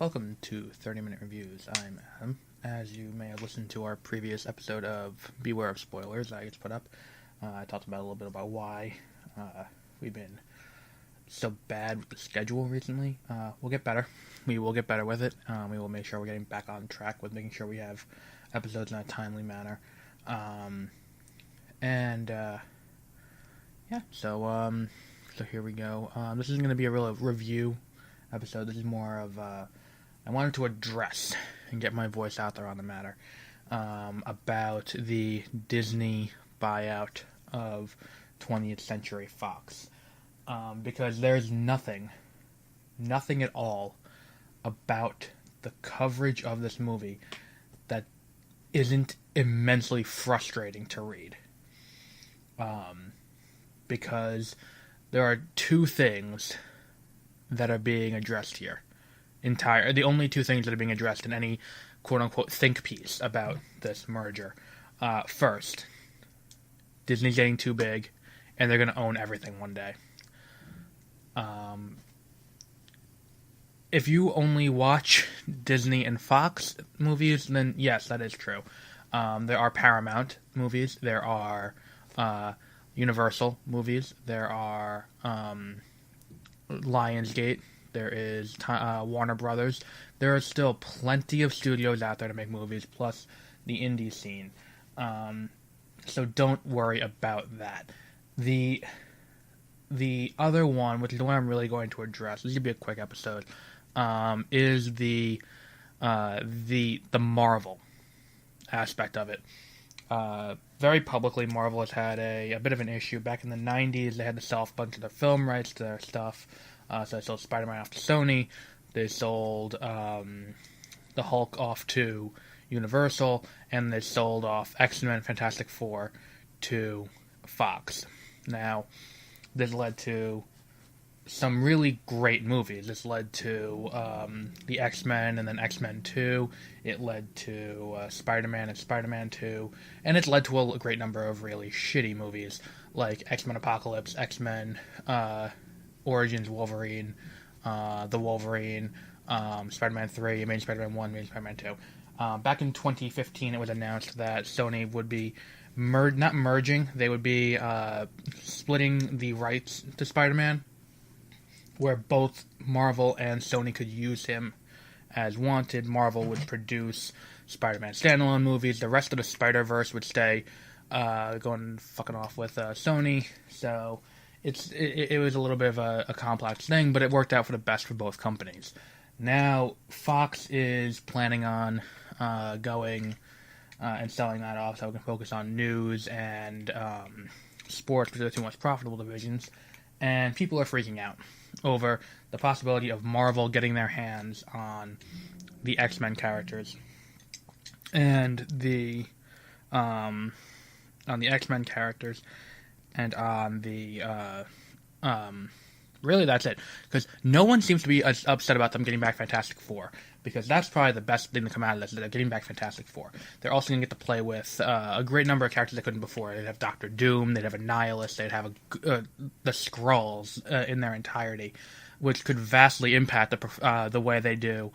Welcome to 30-Minute Reviews. I'm Adam. As you may have listened to our previous episode of Beware of Spoilers that gets put up, I talked about a little bit about why we've been so bad with the schedule recently. We'll get better. We will get better with it. We will make sure we're getting back on track with making sure we have episodes in a timely manner. So here we go. This isn't going to be a real review episode. This is more of I wanted to address and get my voice out there on the matter about the Disney buyout of 20th Century Fox, because there's nothing at all about the coverage of this movie that isn't immensely frustrating to read, because there are two things that are being addressed here. The only two things that are being addressed in any quote-unquote think piece about this merger. First, Disney's getting too big, and they're going to own everything one day. If you only watch Disney and Fox movies, then yes, that is true. There are Paramount movies, there are Universal movies, there are Lionsgate, there is Warner Brothers. There are still plenty of studios out there to make movies, plus the indie scene. So don't worry about that. The other one, which is the one I'm really going to address, this is going to be a quick episode, is the Marvel aspect of it. Very publicly, Marvel has had a bit of an issue. Back in the 90s, they had to sell a bunch of their film rights to their stuff. So they sold Spider-Man off to Sony. They sold the Hulk off to Universal. And they sold off X-Men Fantastic Four to Fox. Now, this led to some really great movies. This led to the X-Men and then X-Men 2. It led to Spider-Man and Spider-Man 2. And it's led to a great number of really shitty movies, like X-Men Apocalypse, X-Men Origins Wolverine, The Wolverine, Spider-Man 3, Amazing Spider-Man 1, Amazing Spider-Man 2. Back in 2015, it was announced that Sony would be not merging, they would be splitting the rights to Spider-Man, where both Marvel and Sony could use him as wanted. Marvel would produce Spider-Man standalone movies. The rest of the Spider-Verse would stay going fucking off with Sony. So it was a little bit of a complex thing, but it worked out for the best for both companies. Now, Fox is planning on going and selling that off so we can focus on news and sports, which are the two most profitable divisions. And people are freaking out over the possibility of Marvel getting their hands on the X-Men characters and on the X-Men characters and on the really that's it, because no one seems to be as upset about them getting back Fantastic Four, because that's probably the best thing to come out of this, that they're getting back Fantastic Four. They're also going to get to play with a great number of characters they couldn't before. They'd have Doctor Doom, they'd have a Nihilist, they'd have the Skrulls in their entirety, which could vastly impact the way they do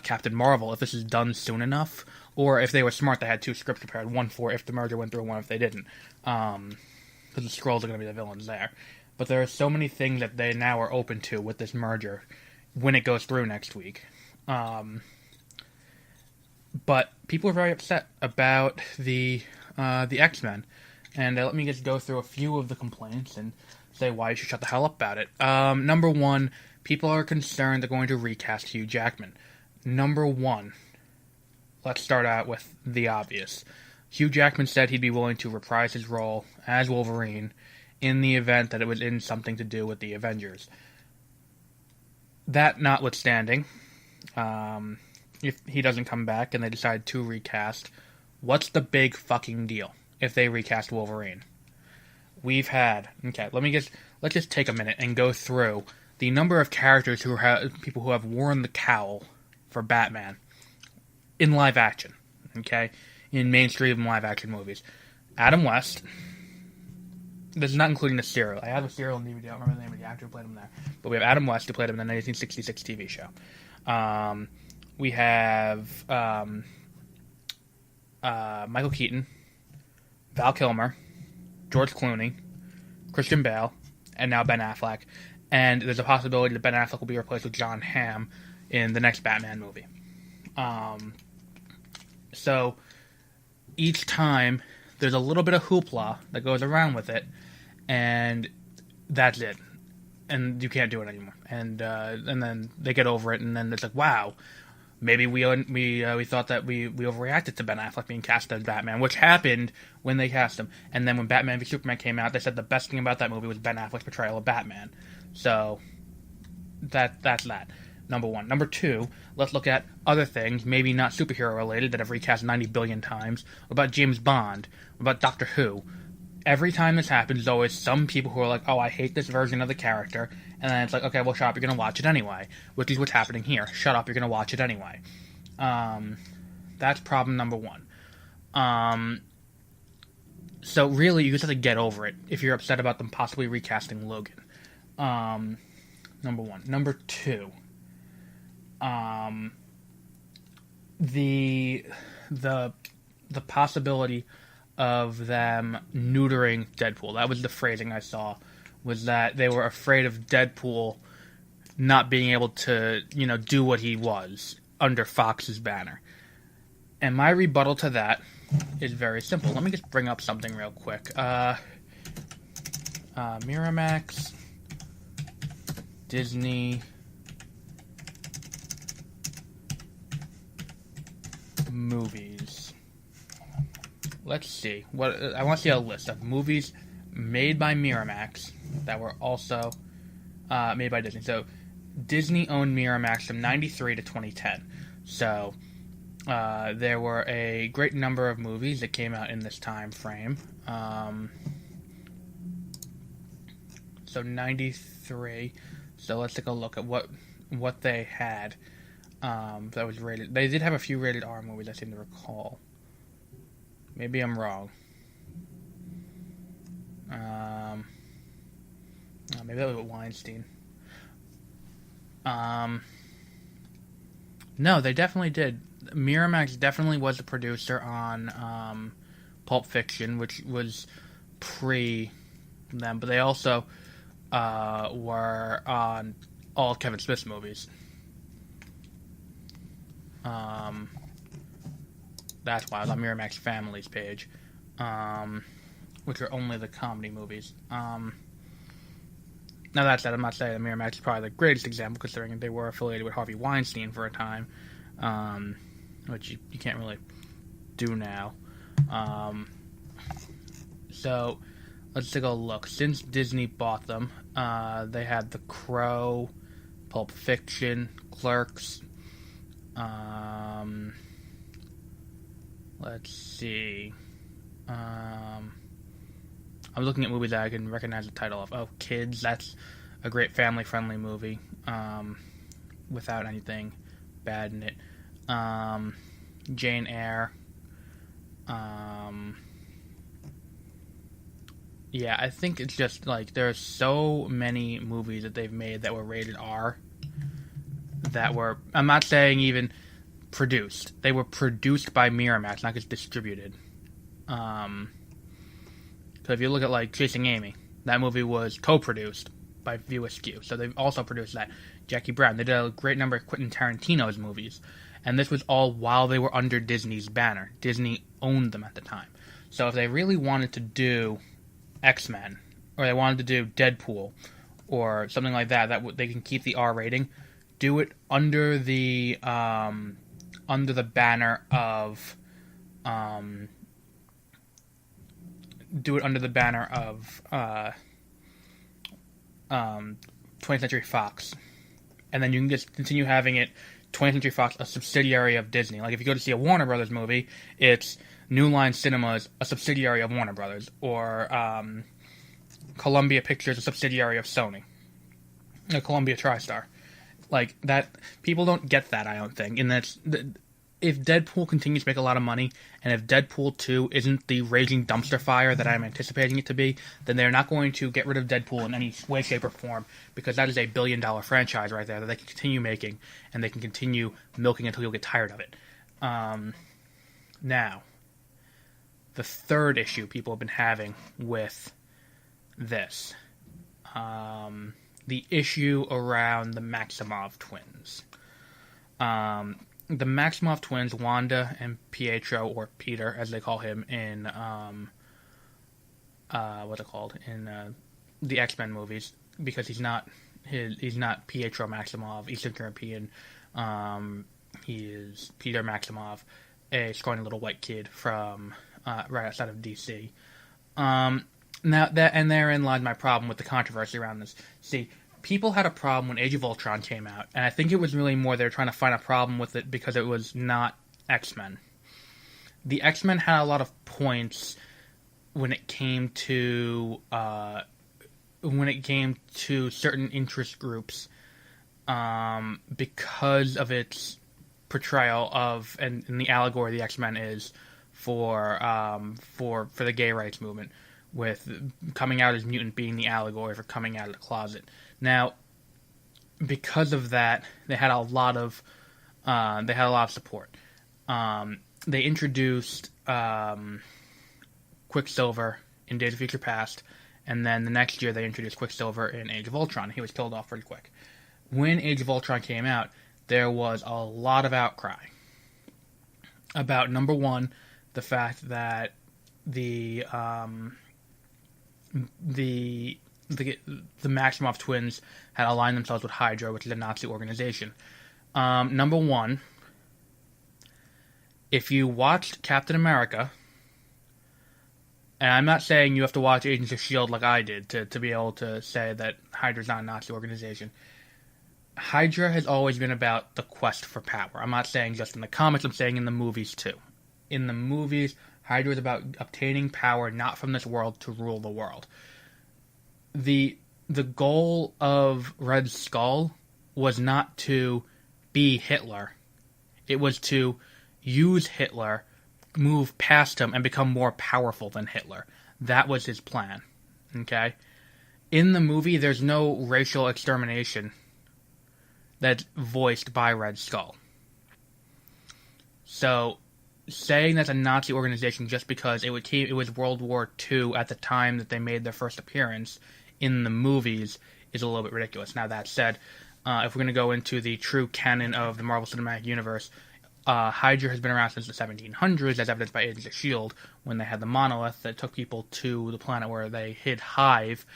Captain Marvel if this is done soon enough, or if they were smart, they had two scripts prepared, one for if the merger went through, one if they didn't, because the Skrulls are going to be the villains there. But there are so many things that they now are open to with this merger when it goes through next week. But people are very upset about the X-Men. And let me just go through a few of the complaints and say why you should shut the hell up about it. Number one, people are concerned they're going to recast Hugh Jackman. Number one, let's start out with the obvious. Hugh Jackman said he'd be willing to reprise his role as Wolverine in the event that it was in something to do with the Avengers. That notwithstanding, if he doesn't come back and they decide to recast, what's the big fucking deal if they recast Wolverine? Let's just take a minute and go through the number of characters people who have worn the cowl for Batman in live action, okay? In mainstream live action movies. Adam West, This is not including the serial. I have a serial on DVD. I don't remember the name of the actor who played him there. But we have Adam West, who played him in the 1966 TV show. We have Michael Keaton, Val Kilmer, George Clooney, Christian Bale, and now Ben Affleck. And there's a possibility that Ben Affleck will be replaced with John Hamm in the next Batman movie. So each time there's a little bit of hoopla that goes around with it, and that's it. And you can't do it anymore. And then they get over it, and then it's like, wow, maybe we thought that we overreacted to Ben Affleck being cast as Batman, which happened when they cast him. And then when Batman v Superman came out, they said the best thing about that movie was Ben Affleck's portrayal of Batman. So that's that. Number one. Number two, let's look at other things, maybe not superhero related, that have recast 90 billion times. What about James Bond? What about Doctor Who? Every time this happens, there's always some people who are like, oh, I hate this version of the character. And then it's like, okay, well, shut up, you're going to watch it anyway. Which is what's happening here. Shut up, you're going to watch it anyway. That's problem number one. So really, you just have to get over it if you're upset about them possibly recasting Logan. Number one. Number two. The possibility of them neutering Deadpool. That was the phrasing I saw, was that they were afraid of Deadpool not being able to, do what he was under Fox's banner. And my rebuttal to that is very simple. Let me just bring up something real quick. Miramax, Disney, movies. Let's see. I want to see a list of movies made by Miramax that were also made by Disney. So Disney owned Miramax from 93 to 2010. So there were a great number of movies that came out in this time frame. So 93. So let's take a look at what they had that was rated. They did have a few rated R movies, I seem to recall. Maybe I'm wrong. Maybe that was with Weinstein. No, they definitely did. Miramax definitely was the producer on Pulp Fiction, which was pre them, but they also were on all of Kevin Smith's movies. That's why I was on Miramax Family's page, which are only the comedy movies. Now that said, I'm not saying that Miramax is probably the greatest example, considering they were affiliated with Harvey Weinstein for a time, which you can't really do now. So let's take a look. Since Disney bought them, they had The Crow, Pulp Fiction, Clerks. Let's see. I'm looking at movies that I can recognize the title of. Oh, Kids. That's a great family-friendly movie without anything bad in it. Jane Eyre. Yeah, I think it's just like there are so many movies that they've made that were rated R that were, I'm not saying even produced. They were produced by Miramax, not just distributed. So if you look at like Chasing Amy, that movie was co-produced by View Askew. So they've also produced that. Jackie Brown. They did a great number of Quentin Tarantino's movies. And this was all while they were under Disney's banner. Disney owned them at the time. So if they really wanted to do X-Men, or they wanted to do Deadpool, or something like that, they can keep the R rating, do it under the banner of 20th Century Fox, and then you can just continue having it 20th Century Fox, a subsidiary of Disney. Like if you go to see a Warner Brothers movie, it's New Line Cinemas, a subsidiary of Warner Brothers, or Columbia Pictures, a subsidiary of Sony, Columbia TriStar. Like that, people don't get that, I don't think, and that's if Deadpool continues to make a lot of money, and if Deadpool 2 isn't the raging dumpster fire that I'm anticipating it to be, then they're not going to get rid of Deadpool in any way, shape, or form, because that is a billion-dollar franchise right there that they can continue making, and they can continue milking until you'll get tired of it. Now, the third issue people have been having with this, the issue around the Maximoff twins. The Maximoff twins, Wanda and Pietro, or Peter, as they call him in, what's it called, in the X-Men movies, because he's not Pietro Maximoff, Eastern European. He is Peter Maximoff, a scrawny little white kid from right outside of DC. Now that, and therein lies my problem with the controversy around this. See, people had a problem when Age of Ultron came out, and I think it was really more they were trying to find a problem with it because it was not X-Men. The X-Men had a lot of points when it came to certain interest groups, because of its portrayal of and the allegory the X-Men is for the gay rights movement, with coming out as mutant being the allegory for coming out of the closet. Now, because of that, they had a lot of support. They introduced Quicksilver in Days of Future Past, and then the next year they introduced Quicksilver in Age of Ultron. He was killed off pretty quick. When Age of Ultron came out, there was a lot of outcry about, number one, the fact that the Maximoff twins had aligned themselves with Hydra, which is a Nazi organization. Number one, if you watched Captain America, and I'm not saying you have to watch Agents of S.H.I.E.L.D. like I did to be able to say that Hydra's not a Nazi organization. Hydra has always been about the quest for power. I'm not saying just in the comics, I'm saying in the movies too. In the movies, Hydra is about obtaining power not from this world to rule the world. The goal of Red Skull was not to be Hitler. It was to use Hitler, move past him, and become more powerful than Hitler. That was his plan. Okay? In the movie, there's no racial extermination that's voiced by Red Skull. So, saying that's a Nazi organization just because it was World War II at the time that they made their first appearance in the movies is a little bit ridiculous. Now, that said, if we're going to go into the true canon of the Marvel Cinematic Universe, Hydra has been around since the 1700s, as evidenced by Agents of S.H.I.E.L.D., when they had the monolith that took people to the planet where they hid Hive.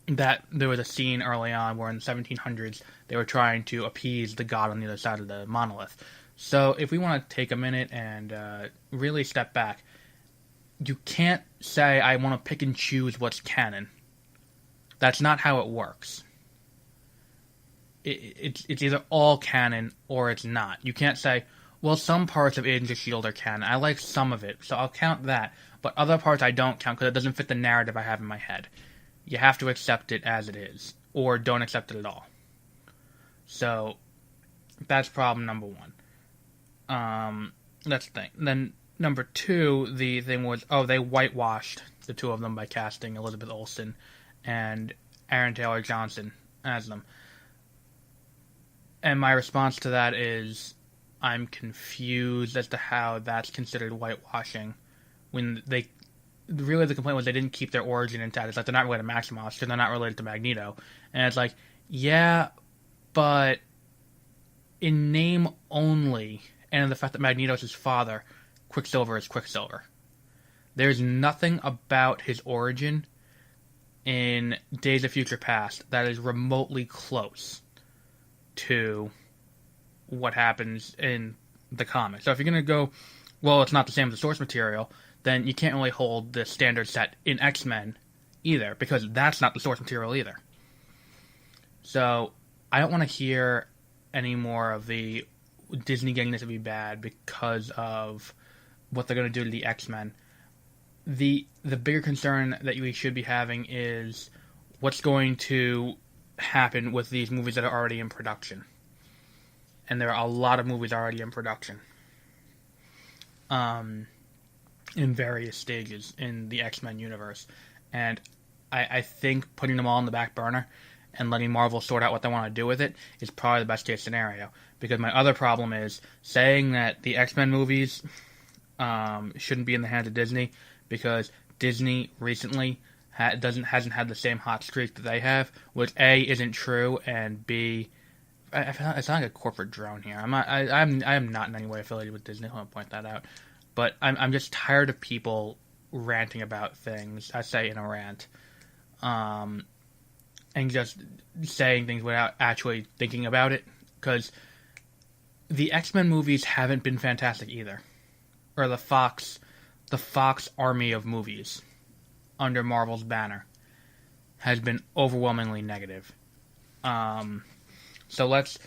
That there was a scene early on where in the 1700s they were trying to appease the god on the other side of the monolith. So if we want to take a minute and really step back, you can't say, I want to pick and choose what's canon. That's not how it works. It's either all canon or it's not. You can't say, well, some parts of Agents of S.H.I.E.L.D. are canon. I like some of it, so I'll count that. But other parts I don't count because it doesn't fit the narrative I have in my head. You have to accept it as it is, or don't accept it at all. So, that's problem number one. That's the thing. Then, number two, the thing was, they whitewashed the two of them by casting Elizabeth Olsen and Aaron Taylor Johnson as them. And my response to that is, I'm confused as to how that's considered whitewashing when really the complaint was they didn't keep their origin intact. It's like they're not related to Maximoff because they're not related to Magneto. And it's like, yeah, but in name only, and in the fact that Magneto is his father, Quicksilver is Quicksilver. There's nothing about his origin in Days of Future Past that is remotely close to what happens in the comics. So if you're going to go, well, it's not the same as the source material, then you can't really hold the standard set in X-Men either, because that's not the source material either. So, I don't want to hear any more of the Disney getting this to be bad because of what they're going to do to the X-Men. The bigger concern that we should be having is what's going to happen with these movies that are already in production. and there are a lot of movies already in production. In various stages in the X-Men universe. And I think putting them all on the back burner and letting Marvel sort out what they want to do with it is probably the best case scenario. Because my other problem is saying that the X-Men movies shouldn't be in the hands of Disney, because Disney recently hasn't had the same hot streak that they have, which A, isn't true, and B, I feel like it's not like a corporate drone here. I am not in any way affiliated with Disney. I want to point that out. But I'm just tired of people ranting about things. I say in a rant, and just saying things without actually thinking about it. Because the X-Men movies haven't been fantastic either, or the Fox army of movies under Marvel's banner has been overwhelmingly negative. So let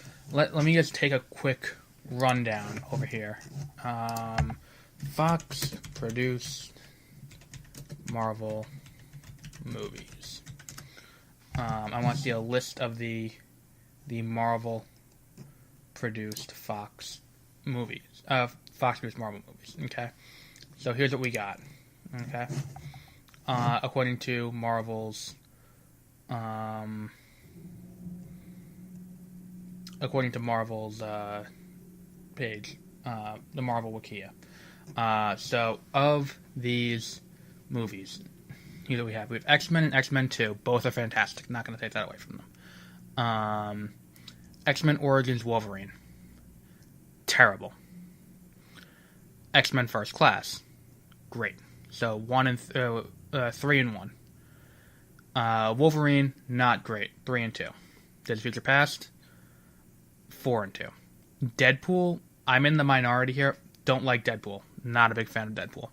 me just take a quick rundown over here. Fox produced Marvel movies. I want to see a list of the Marvel produced Fox movies. Fox produced Marvel movies. Okay, so here's what we got. Okay, according to Marvel's page, the Marvel Wikia. So, of these movies, here's what we have. We have X-Men and X-Men 2. Both are fantastic. Not going to take that away from them. X-Men Origins Wolverine. Terrible. X-Men First Class. Great. So, 3 and 1. Wolverine, not great. 3 and 2. Days of Future Past, 4 and 2. Deadpool, I'm in the minority here. Don't like Deadpool. Not a big fan of Deadpool.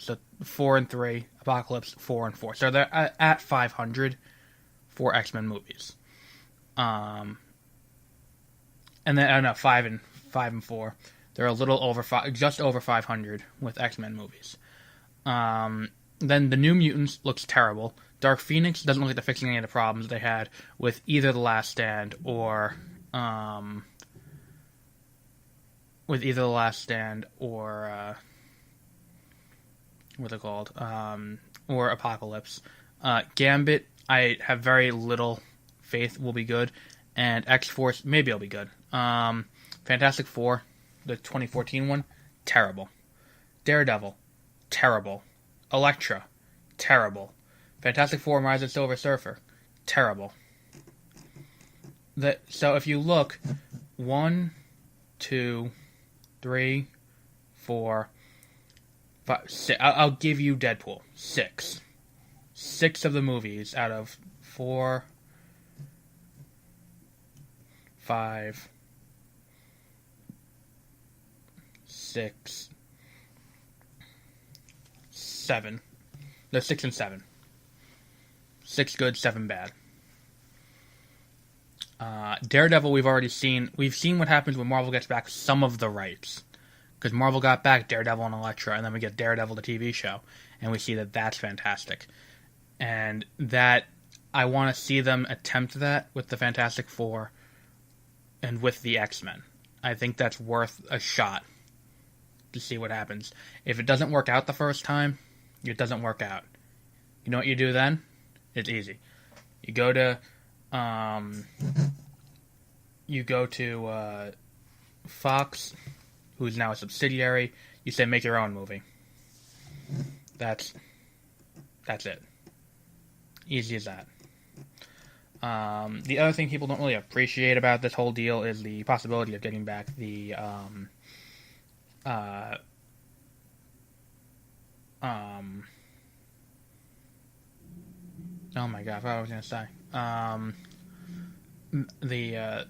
So 4 and 3. Apocalypse, 4 and 4. So they're at 500 for X-Men movies. And then I don't know, 5 and 4. They're a little over just over 500 with X-Men movies. Then the New Mutants looks terrible. Dark Phoenix doesn't look like they're fixing any of the problems they had with either The Last Stand or what's it called? Or Apocalypse. Gambit, I have very little faith will be good, and X-Force maybe will be good. Fantastic Four, the 2014 one, terrible. Daredevil, terrible. Elektra, terrible. Fantastic Four and Rise of the Silver Surfer, terrible. So if you look, 1, 2, 3, 4, 5, 6. I'll give you Deadpool. 6. 6 of the movies out of 4, 5, 6, 7. They're 6 and 7. 6 good, 7 bad. Daredevil, we've already seen. We've seen what happens when Marvel gets back some of the rights. Because Marvel got back Daredevil and Elektra, and then we get Daredevil, the TV show, and we see that that's fantastic. And that, I want to see them attempt that with the Fantastic Four and with the X-Men. I think that's worth a shot to see what happens. If it doesn't work out the first time, it doesn't work out. You know what you do then? It's easy. You go to Fox, who's now a subsidiary. You say, make your own movie. That's it. Easy as that. The other thing people don't really appreciate about this whole deal is the possibility of getting back the oh my god, what I was gonna say. The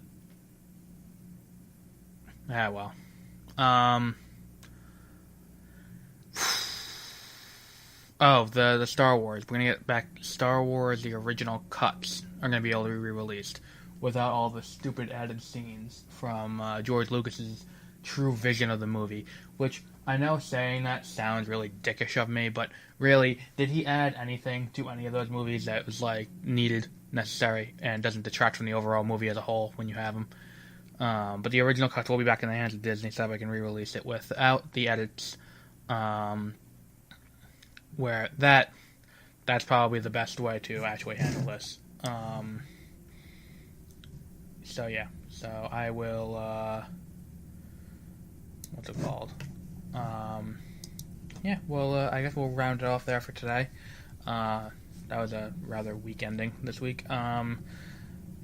Star Wars. We're gonna get back Star Wars, the original cuts are gonna be able to be re-released without all the stupid added scenes from George Lucas's true vision of the movie, which I know saying that sounds really dickish of me, but really, did he add anything to any of those movies that was, like, needed, necessary, and doesn't detract from the overall movie as a whole when you have them? But the original cuts will be back in the hands of Disney, so we can re-release it without the edits. Where that's probably the best way to actually handle this. So yeah, so I will. What's it called? Yeah, well, I guess we'll round it off there for today. That was a rather weak ending this week.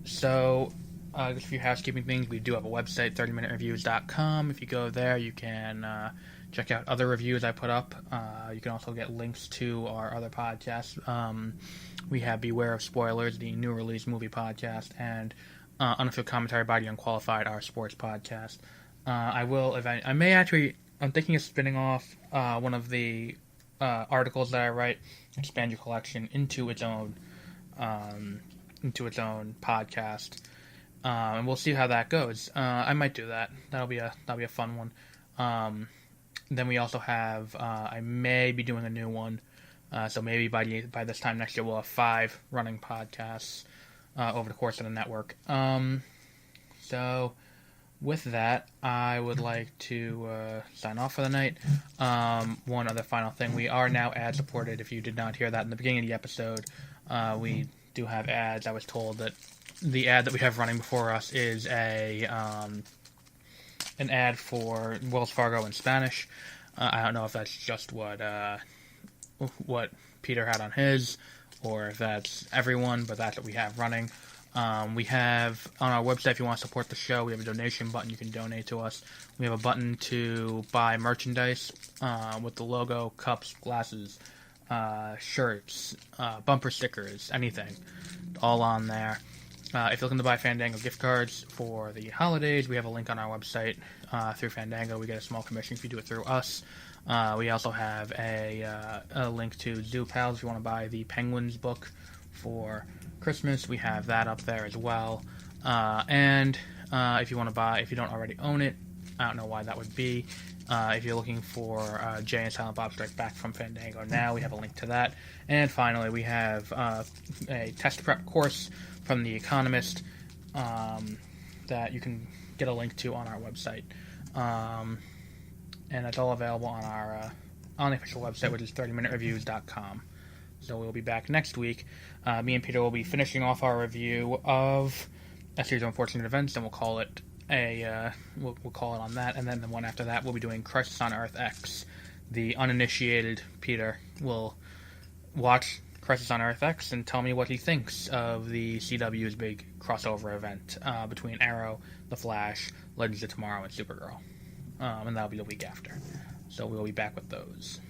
So, just a few housekeeping things. We do have a website, 30minutereviews.com. If you go there, you can check out other reviews I put up. You can also get links to our other podcasts. We have Beware of Spoilers, the new release movie podcast, and Unofficial Commentary by the Unqualified, our sports podcast. I'm thinking of spinning off one of the articles that I write, Expand Your Collection, into its own podcast, and we'll see how that goes. I might do that. That'll be a fun one. Then we also have I may be doing a new one, so maybe by this time next year we'll have 5 running podcasts over the course of the network. So. With that, I would like to sign off for the night. One other final thing. We are now ad-supported. If you did not hear that in the beginning of the episode, we do have ads. I was told that the ad that we have running before us is an ad for Wells Fargo in Spanish. I don't know if that's just what Peter had on his, or if that's everyone, but that's what we have running. We have on our website, if you want to support the show, we have a donation button. You can donate to us. We have a button to buy merchandise with the logo, cups, glasses, shirts, bumper stickers, anything, all on there. If you're looking to buy Fandango gift cards for the holidays, we have a link on our website through Fandango. We get a small commission if you do it through us. We also have a link to Zoo Pals if you want to buy the Penguins book for Christmas. We have that up there as well. And if you want to buy, if you don't already own it, I don't know why that would be. If you're looking for Jay and Silent Bob Strike Back from Fandango now, we have a link to that. And finally, we have a test prep course from The Economist that you can get a link to on our website. And it's all available on the official website, which is 30minutereviews.com. So we'll be back next week. Me and Peter will be finishing off our review of a series of unfortunate events, and we'll call it we'll call it on that. And then the one after that, we'll be doing Crisis on Earth X. The uninitiated Peter will watch Crisis on Earth X and tell me what he thinks of the CW's big crossover event between Arrow, The Flash, Legends of Tomorrow, and Supergirl. And that'll be the week after. So we'll be back with those.